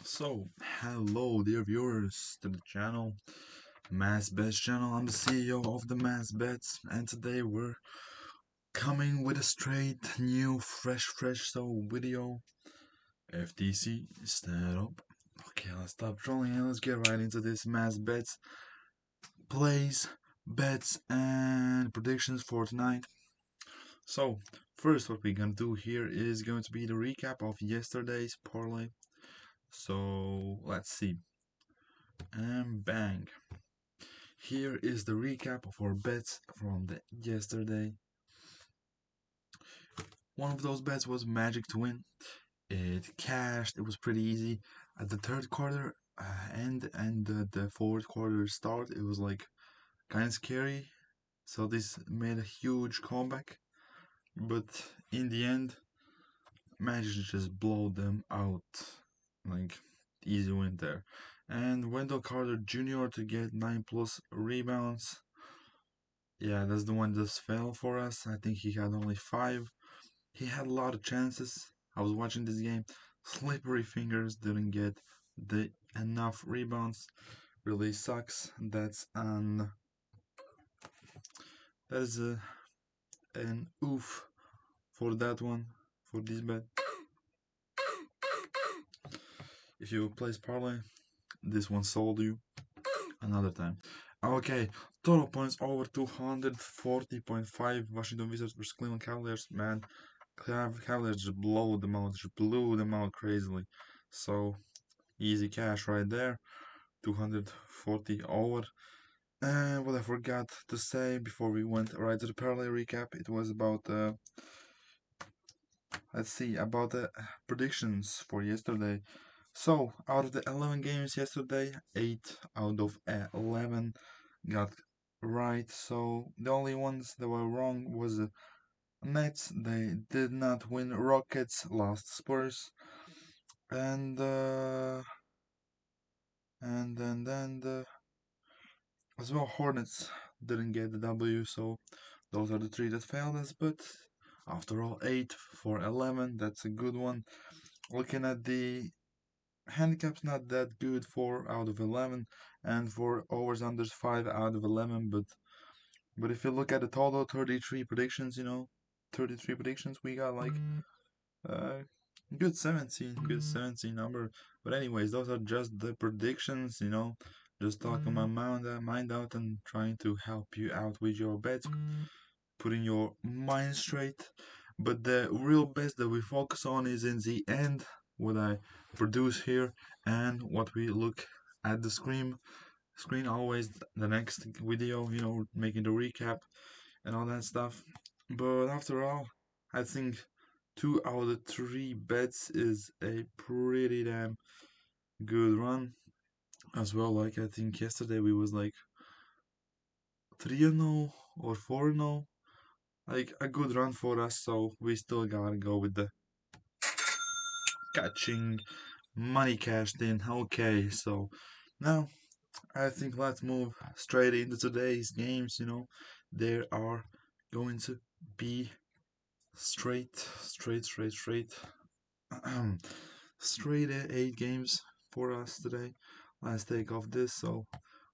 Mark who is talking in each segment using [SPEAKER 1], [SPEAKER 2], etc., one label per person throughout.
[SPEAKER 1] So, hello dear viewers to the channel, NBABets channel. I'm the CEO of the NBABets, and today we're coming with a straight new fresh video. FTC, stand up. Okay, let's stop trolling and let's get right into this NBABets plays, bets, and predictions for tonight. So, first what we're gonna do here is going to be the recap of yesterday's parlay. So, let's see. And bang. Here is the recap of our bets from yesterday. One of those bets was Magic to win. It cashed. It was pretty easy. At the third quarter and the fourth quarter start, it was like kind of scary. So this made a huge comeback. But in the end, Magic just blew them out. Like, easy win there. And Wendell Carter Jr. to get 9+ rebounds. Yeah, that's the one that fell for us. I think he had only 5. He had a lot of chances. I was watching this game. Slippery fingers, didn't get the enough rebounds. Really sucks. That is an oof for that one, for this bet. If you place parlay, this one sold you another time. Okay, total points over 240.5. Washington Wizards versus Cleveland Cavaliers. Man, Cavaliers just blew them out crazily. So easy cash right there, 240 over. And what I forgot to say before we went right to the parlay recap, it was about let's see, about the predictions for yesterday. So out of the 11 games yesterday, 8 out of 11 got right. So the only ones that were wrong was the Nets. They did not win. Rockets lost. Spurs, and as well Hornets didn't get the W. So those are the 3 that failed us. But after all, 8 for 11. That's a good one. Looking at the handicaps, not that good. 4 out of 11, and for overs unders 5 out of 11. But if you look at the total, 33 predictions, 33 predictions, we got like good 17 number. But anyways, those are just the predictions, just talking my mind out and trying to help you out with your bets, putting your mind straight. But the real best that we focus on is in the end, what I produce here and what we look at the screen always the next video, making the recap and all that stuff. But after all, I think 2 out of 3 bets is a pretty damn good run as well. Like, I think yesterday we was like 3-0 or 4-0, like a good run for us. So we still gotta go with the catching money cashed in. Okay, so now I think let's move straight into today's games. There are going to be straight straight 8 games for us today. Let's take off this so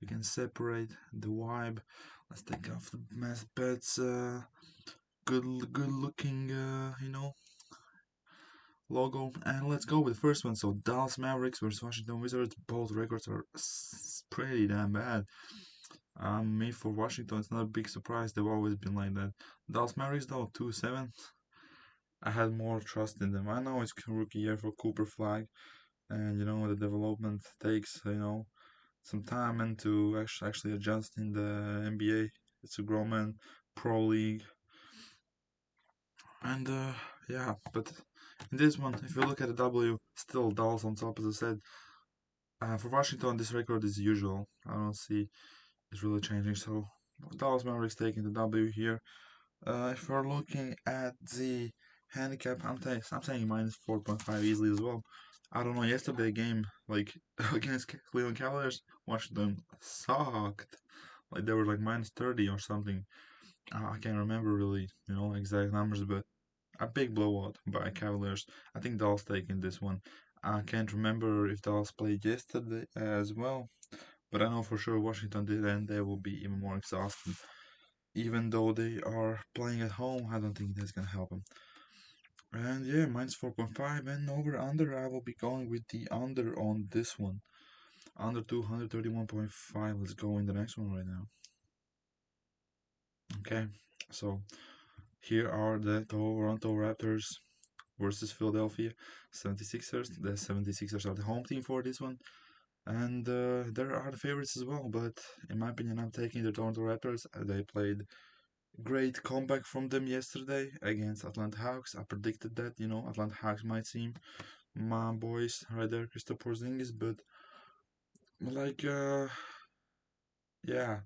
[SPEAKER 1] we can separate the vibe. Let's take off the mass bets. Good looking, logo, and let's go with the first one. So Dallas Mavericks versus Washington Wizards. Both records are pretty damn bad. Me for Washington, it's not a big surprise. They've always been like that. Dallas Mavericks though, 2-7. I had more trust in them. I know it's rookie year for Cooper Flag, and the development takes some time and to actually adjust in the NBA. It's a grown man pro league, and yeah. But in this one, if you look at the W, still Dallas on top, as I said. For Washington, this record is usual. I don't see it's really changing. So Dallas Mavericks taking the W here. If we're looking at the handicap, I'm saying minus 4.5 easily as well. I don't know. Yesterday game like against Cleveland Cavaliers, Washington sucked. Like they were like minus 30 or something. I can't remember really, exact numbers, but a big blowout by Cavaliers. I think Dallas taking this one. I can't remember if Dallas played yesterday as well, but I know for sure Washington did, and they will be even more exhausted. Even though they are playing at home, I don't think that's gonna help them. And yeah, minus 4.5 and over under. I will be going with the under on this one. Under 231.5. Let's go in the next one right now. Okay, so here are the Toronto Raptors versus Philadelphia 76ers. The 76ers are the home team for this one. And there are the favorites as well, but in my opinion, I'm taking the Toronto Raptors. They played great comeback from them yesterday against Atlanta Hawks. I predicted that, Atlanta Hawks might seem my boys right there, Kristaps Porzingis, but like, yeah,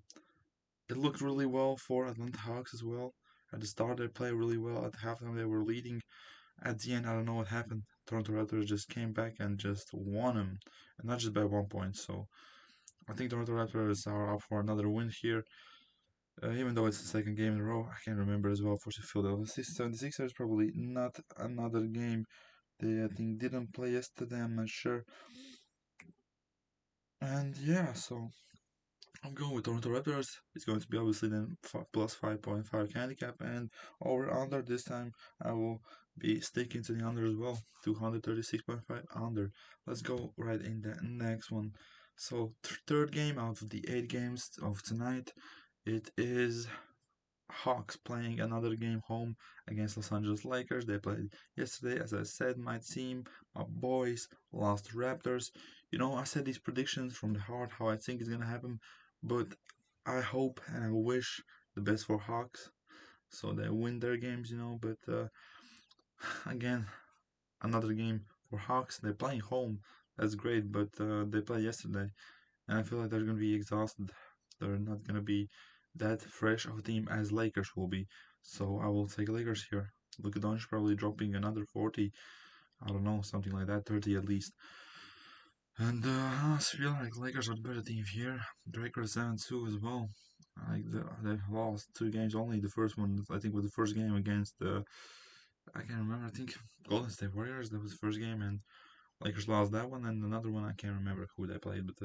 [SPEAKER 1] it looked really well for Atlanta Hawks as well. At the start, they played really well. At halftime, they were leading. At the end, I don't know what happened. Toronto Raptors just came back and just won them, and not just by 1 point. So I think Toronto Raptors are up for another win here. Even though it's the second game in a row, I can't remember as well for the Philadelphia 76ers. Probably not another game. They, I think, didn't play yesterday. I'm not sure. And yeah, so I'm going with Toronto Raptors. It's going to be obviously then plus 5.5 handicap, and over under this time I will be sticking to the under as well. 236.5 under. Let's go right in the next one. So third game out of the 8 games of tonight. It is Hawks playing another game home against Los Angeles Lakers. They played yesterday, as I said, my team, my boys, lost Raptors. I said these predictions from the heart, how I think it's gonna happen, but I hope and I wish the best for Hawks, so they win their games. But again, another game for Hawks. They're playing home. That's great, but they played yesterday, and I feel like they're gonna be exhausted. They're not gonna be that fresh of a team as Lakers will be. So I will take Lakers here. Luka Doncic probably dropping another 40. I don't know, something like that, 30 at least. And I feel like Lakers are the better team here. The record 7-2 as well. They've lost 2 games only. The first one, I think, was the first game against I can't remember. I think Golden State Warriors. That was the first game, and Lakers lost that one. And another one, I can't remember who they played, but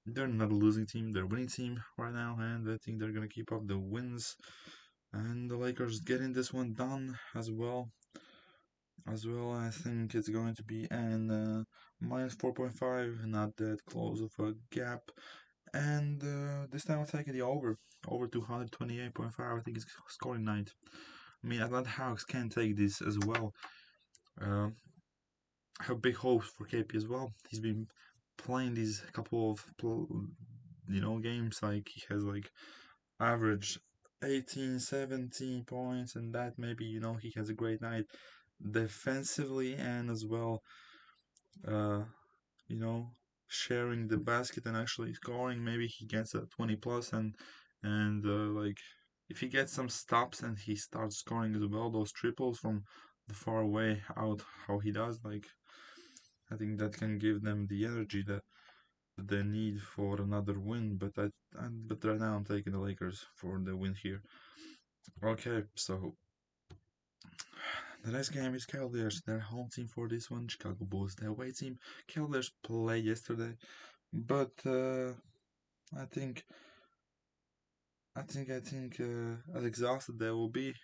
[SPEAKER 1] they're not a losing team. They're a winning team right now, and I think they're gonna keep up the wins. And the Lakers getting this one done as well. I think it's going to be an minus 4.5, not that close of a gap. And this time I'll take the over 228.5. I think it's scoring night. I mean, Atlanta Hawks can take this as well. I have big hopes for KP as well. He's been playing these couple of games, like he has like average 18 17 points, and that maybe he has a great night defensively, and as well uh you know sharing the basket and actually scoring. Maybe he gets a 20 plus, and like if he gets some stops and he starts scoring as well, those triples from the far away out, how he does, like I think that can give them the energy that they need for another win. But right now I'm taking the Lakers for the win here. Okay, so the next game is Cavaliers, their home team for this one. Chicago Bulls, their away team. Cavaliers played yesterday, but I think as exhausted they will be,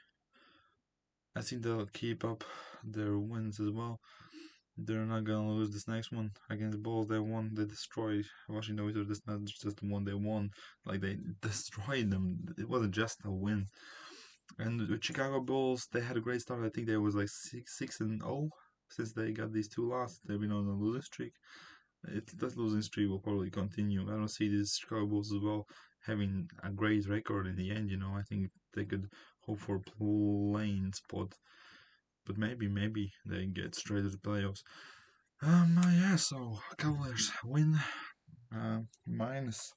[SPEAKER 1] I think they'll keep up their wins as well. They're not gonna lose this next one against Bulls. They won. They destroyed Washington Wizards. That's not just the one they won. Like they destroyed them. It wasn't just a win. And with Chicago Bulls, they had a great start. I think they was like 6-0 since they got these 2 losses. They've been on a losing streak. That losing streak will probably continue. I don't see these Chicago Bulls as well having a great record in the end. I think they could hope for playing spot, but maybe they get straight to the playoffs. Yeah. So Cavaliers win. Minus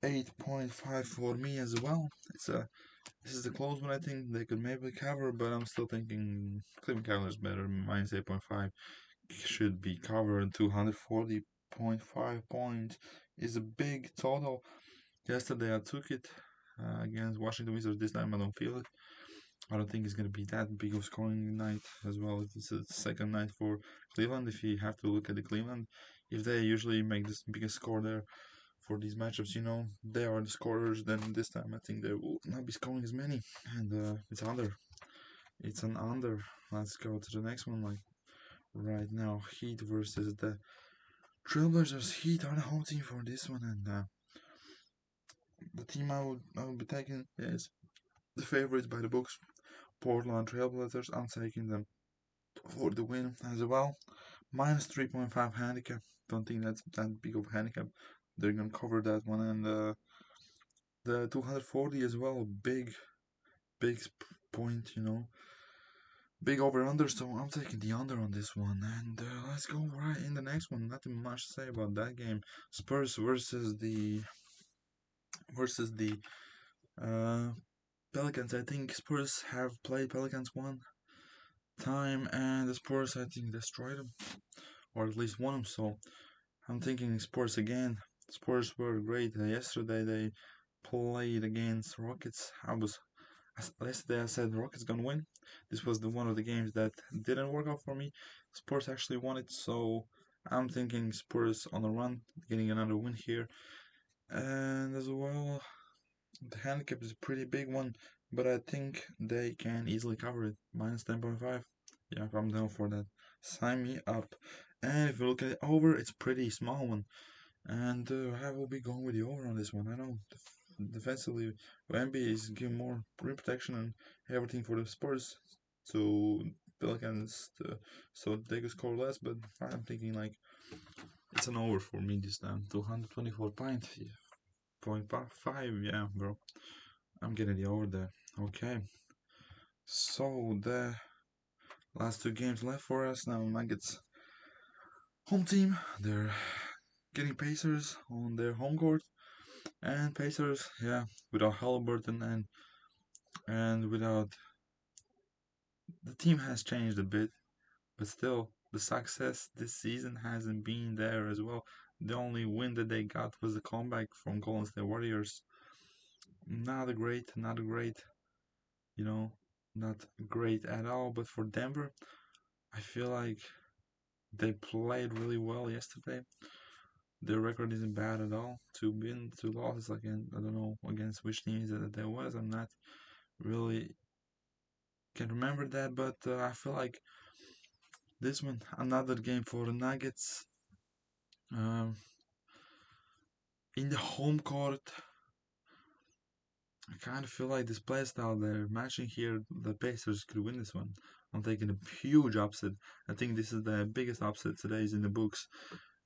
[SPEAKER 1] 8.5 for me as well. This is the close one. I think they could maybe cover, but I'm still thinking Cleveland Cavaliers better. Minus 8.5 should be covered. 240.5 points is a big total. Yesterday I took it against Washington Wizards. This time I don't feel it. I don't think it's gonna be that big of scoring night as well. It's a second night for Cleveland. If you have to look at the Cleveland, if they usually make this biggest score there for these matchups, they are the scorers. Then this time I think they will not be scoring as many, and it's under. It's an under. Let's go to the next one. Like right now, Heat versus the Trailblazers. Heat are the home team for this one, and the team I would be taking is the favorites by the books. Portland Trailblazers. I'm taking them for the win as well. Minus 3.5 handicap. Don't think that's that big of a handicap. They're gonna cover that one, and the 240 as well. Big point. Big over under. So I'm taking the under on this one, and let's go right in the next one. Nothing much to say about that game. Spurs versus the uh, Pelicans. I think Spurs have played Pelicans one time, and the Spurs I think destroyed them, or at least won them. So I'm thinking Spurs again. Spurs were great yesterday. They played against Rockets. Yesterday I said Rockets gonna win. This was the one of the games that didn't work out for me. Spurs actually won it, so I'm thinking Spurs on the run, getting another win here. And as well, the handicap is a pretty big one, but I think they can easily cover it. Minus 10.5. Yeah, I'm down for that. Sign me up. And if you look at it over, it's pretty small one. And I will be going with the over on this one. I know defensively, Wemby is giving more rim protection and everything for the Spurs to Pelicans, so they could score less. But I'm thinking like it's an over for me this time. 224.5. Yeah, bro. I'm getting the over there. Okay. So the last two games left for us now. Nuggets home team. They're getting Pacers on their home court. And Pacers, yeah, without Halliburton and without the team has changed a bit, but still the success this season hasn't been there as well. The only win that they got was the comeback from Golden State Warriors. Not a great, you know, not great at all. But for Denver, I feel like they played really well yesterday. Their record isn't bad at all. Two wins, two losses. Again, I don't know against which teams that there was. I'm not really can remember that, but I feel like this one another game for the Nuggets. Um, in the home court, I kind of feel like this play style they're matching here, the Pacers could win this one. I'm taking a huge upset. I think this is the biggest upset today is in the books,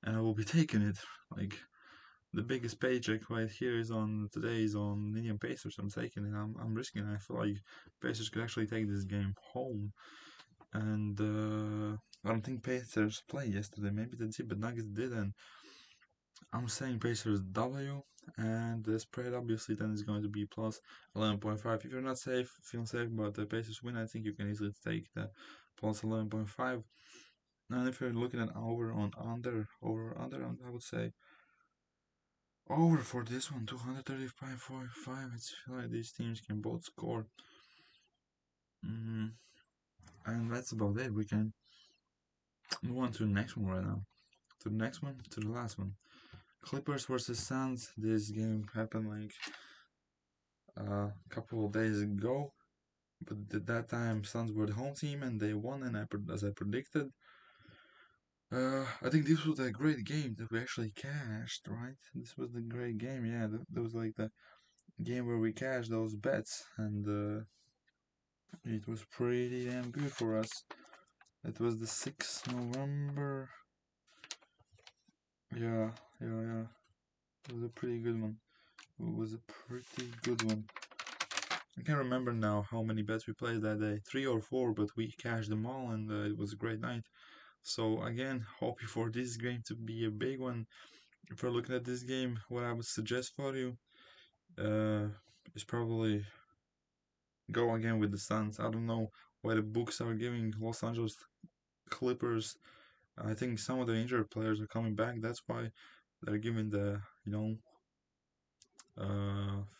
[SPEAKER 1] and I will be taking it. Like the biggest paycheck right here is on today is on Indian Pacers. I'm taking it. I'm risking it. I feel like Pacers could actually take this game home, and I don't think Pacers played yesterday. Maybe they did, but Nuggets didn't. I'm saying Pacers W, and the spread obviously then is going to be plus 11.5. If you're not feeling safe, but the Pacers win, I think you can easily take the plus 11.5. And if you're looking at over under, I would say over for this one, 235.5. It's like these teams can both score. Mm, and that's about it. We can move on to the next one right now. To the next one, to the last one. Clippers versus Suns. This game happened like a couple of days ago, but at that time Suns were the home team and they won. And as I predicted, I think this was a great game that we actually cashed. Right? This was the great game. Yeah, that was like the game where we cashed those bets, and it was pretty damn good for us. It was the 6th November. Yeah. It was a pretty good one. It was a pretty good one. I can't remember now how many bets we played that day, 3 or 4, but we cashed them all, and it was a great night. So again, hoping for this game to be a big one. If we're looking at this game, what I would suggest for you uh, is probably go again with the Suns. I don't know why the books are giving Los Angeles Clippers. I think some of the injured players are coming back. That's why they're giving the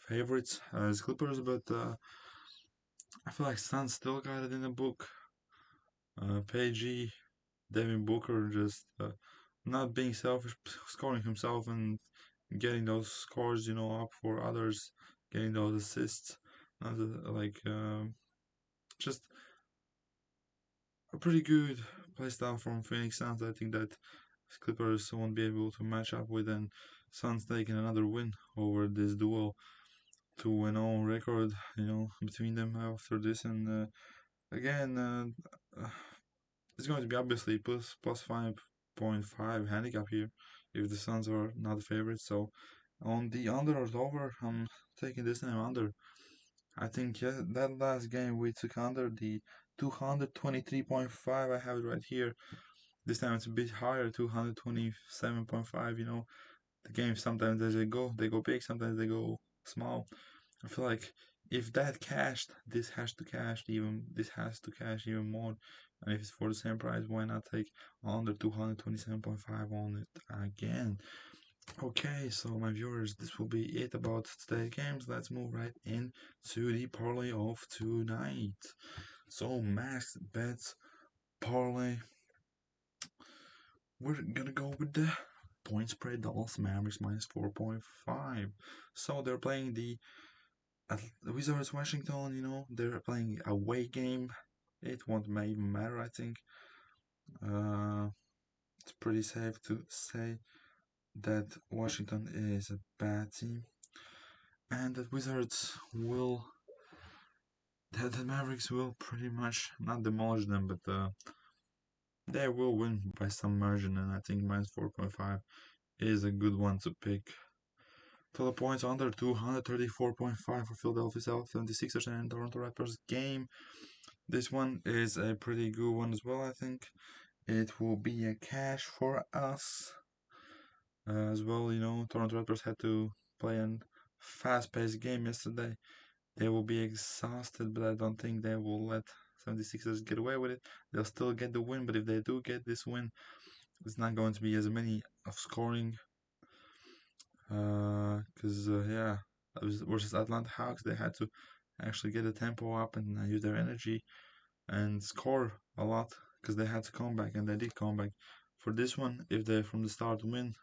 [SPEAKER 1] favorites as Clippers, but I feel like Suns still got it in the book. PG, Devin Booker just not being selfish, scoring himself and getting those scores, up for others, getting those assists. Not like just a pretty good playstyle from Phoenix Suns. I think that Clippers won't be able to match up with, and Suns taking another win over this duel. 2-0 record, between them after this, and again, it's going to be obviously plus 5.5 handicap here if the Suns are not the favorites. So on the under or over, I'm taking this time under. I think that last game we took under the 223.5. I have it right here. This time it's a bit higher, 227.5. The games sometimes they go big, sometimes they go small. I feel like if that cashed, this has to cash even more. And if it's for the same price, why not take under 227.5 on it again? Okay, so my viewers, this will be it about today's games. Let's move right into the parlay of tonight. So max bets parlay. We're gonna go with the point spread Dallas Mavericks minus 4.5. So they're playing the Wizards Washington, they're playing away game. It won't even matter, I think. Uh, it's pretty safe to say that Washington is a bad team, and that the Mavericks will pretty much not demolish them, but they will win by some margin, and I think minus 4.5 is a good one to pick. Total points under 234.5 for Philadelphia 76ers and Toronto Raptors game. This one is a pretty good one as well, I think. It will be a cash for us. As well, Toronto Raptors had to play a fast-paced game yesterday. They will be exhausted, but I don't think they will let 76ers get away with it. They'll still get the win, but if they do get this win, it's not going to be as many of scoring. Because, yeah, versus Atlanta Hawks, they had to actually get the tempo up and use their energy and score a lot because they had to come back, and they did come back. For this one, if they from the start win,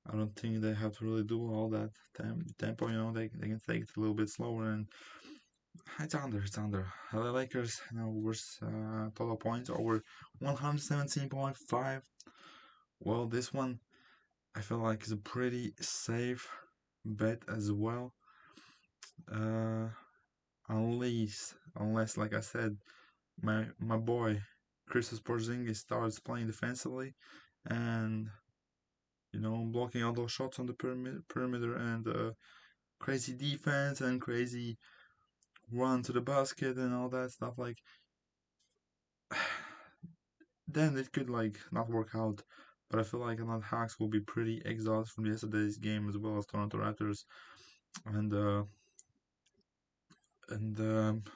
[SPEAKER 1] I don't think they have to really do all that tempo. They can take it a little bit slower, and it's under. It's under. LA Lakers versus total points over 117.5. Well, this one I feel like is a pretty safe bet as well. Uh, unless like I said, my boy Kristaps Porzingis starts playing defensively and blocking all those shots on the perimeter and crazy defense and crazy run to the basket and all that stuff. Like, then it could like not work out. But I feel like Atlanta Hawks will be pretty exhausted from yesterday's game as well as Toronto Raptors, and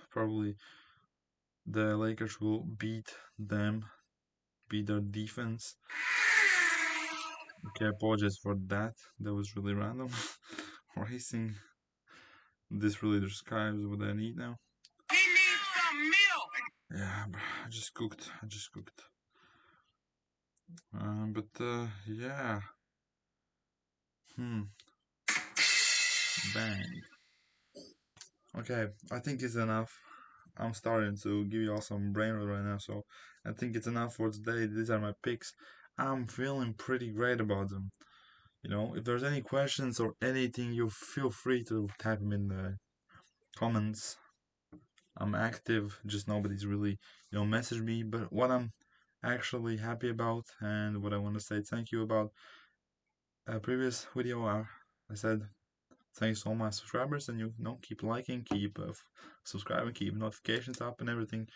[SPEAKER 1] probably the Lakers will beat them, beat their defense. Okay, apologies for that. That was really random. Racing. This really describes what I need now. He needs some milk. Yeah, I just cooked. Yeah. Hmm. Bang. Okay, I think it's enough. I'm starting to give you all some brain rot right now, so I think it's enough for today. These are my picks. I'm feeling pretty great about them. If there's any questions or anything, you feel free to type them in the comments. I'm active, just nobody's really, messaged me. But what I'm actually happy about and what I want to say thank you about a previous video, I said thanks to all my subscribers, and keep liking, keep subscribing, keep notifications up and everything,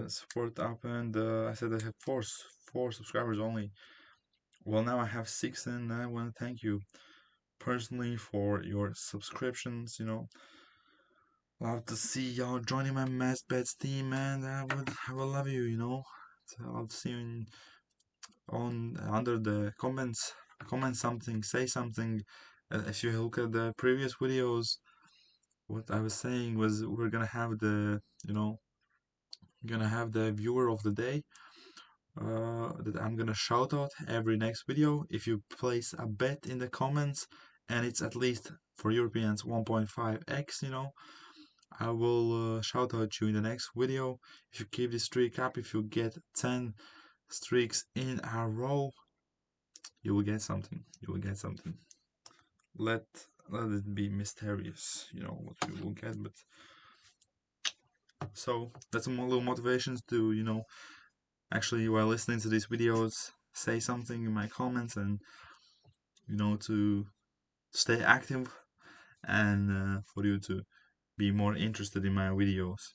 [SPEAKER 1] support up. And I said I have four subscribers only. Well, now I have 6, and I want to thank you personally for your subscriptions. Love to see y'all joining my NBABets team, and I will love you. I love to see you under the comments. Comment something, say something. If you look at the previous videos, what I was saying was we're gonna have the, viewer of the day that I'm gonna shout out every next video. If you place a bet in the comments and it's at least for Europeans 1.5x, I will shout out you in the next video. If you keep this streak up, if you get 10 streaks in a row, you will get something. You will get something. Let it be mysterious, what we will get. But so that's some little motivations to, actually while listening to these videos, say something in my comments and to stay active and for you to be more interested in my videos.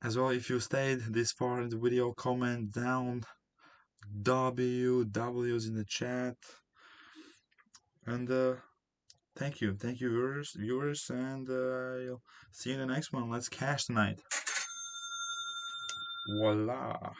[SPEAKER 1] As well, if you stayed this far in the video, comment down W's in the chat. And thank you, viewers, and I'll see you in the next one. Let's cash tonight. Voila.